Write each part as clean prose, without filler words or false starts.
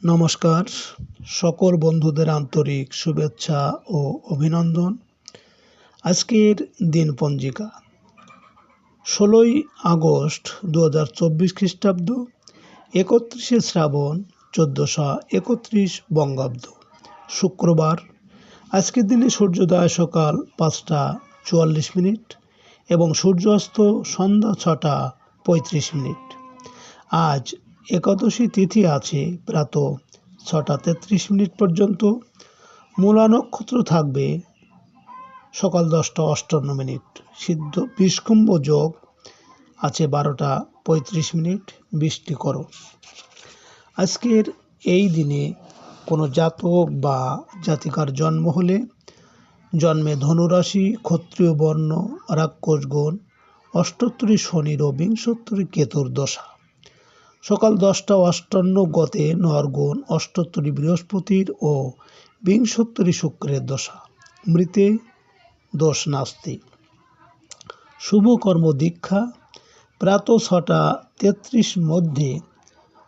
নমস্কার, সকল বন্ধুদের আন্তরিক শুভেচ্ছা ও অভিনন্দন। আজকের দিন পঞ্জিকা 16ই আগস্ট 2024 খ্রিস্টাব্দ, 31শে শ্রাবণ 1431 বঙ্গাব্দ, শুক্রবার। আজকের দিনে সূর্যোদয় সকাল 5টা 44 মিনিট এবং সূর্যাস্ত সন্ধ্যা 6টা 35 মিনিট। আজ একাদশী তিথি আছে প্রাত 6টা 33 মিনিট পর্যন্ত। মূলা নক্ষত্র থাকবে সকাল 10টা 58 মিনিট। সিদ্ধ বিষকুম্ভ যোগ আছে 12টা 35 মিনিট। বৃষ্টিকরণ। আজকের এই দিনে কোনো জাতক বা জাতিকার জন্ম হলে জন্মে ধনুরাশি, ক্ষত্রিয় বর্ণ, রাক্ষসগণ, অষ্টোত্তরী শনির ও বিংশোত্তরী কেতুর দশা। সকাল 10টা 58 গতে নরগণ, অষ্টোত্তরী বৃহস্পতির ও বিংশোত্তরী শুক্রের দশা। মৃতে দোষ নাস্তি। শুভ কর্ম দীক্ষা প্রাত 6টা 33 মধ্যে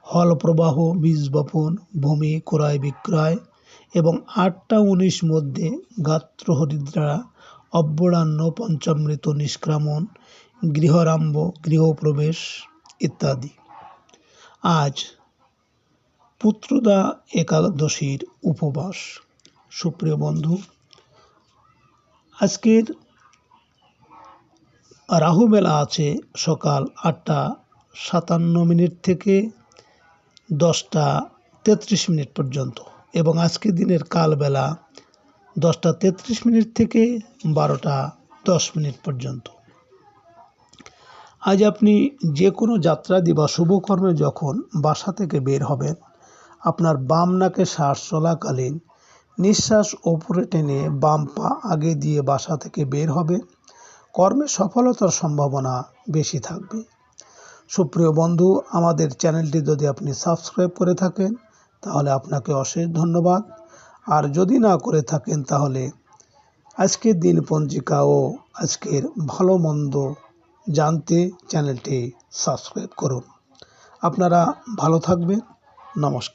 হল প্রবাহ, বীজ বপন, ভূমি ক্রয় বিক্রয় এবং 8টা 19 মধ্যে গাত্র হরিদ্রা, অব্যরাহ্ন পঞ্চামৃত নিষ্ক্রামণ, গৃহারম্ভ, গৃহপ্রবেশ ইত্যাদি। আজ পুত্রদা একাদশীর উপবাস। সুপ্রিয় বন্ধু, আজকের রাহু বেলা আছে সকাল 8টা 57 মিনিট থেকে 10টা 33 মিনিট পর্যন্ত এবং আজকের দিনের কালবেলা 10টা 33 মিনিট থেকে 12টা 10 মিনিট পর্যন্ত। আজ আপনি যে কোনো যাত্রাদি বা শুভকর্মে যখন বাসা থেকে বের হবেন, আপনার বাম নাকে শ্বাস চলাকালীন নিঃশ্বাস ওপরে টেনে বাম পা আগে দিয়ে বাসা থেকে বের হবে। কর্মে সফলতার সম্ভাবনা বেশি থাকবে। সুপ্রিয় বন্ধু, আমাদের চ্যানেলটি যদি আপনি সাবস্ক্রাইব করে থাকেন তাহলে আপনাকে অশেষ ধন্যবাদ। আর যদি না করে থাকেন তাহলে আজকের দিন পঞ্জিকা ও আজকের ভালো মন্দ জানতে চ্যানেলটি সাবস্ক্রাইব করুন। আপনারা ভালো থাকবেন। নমস্কার।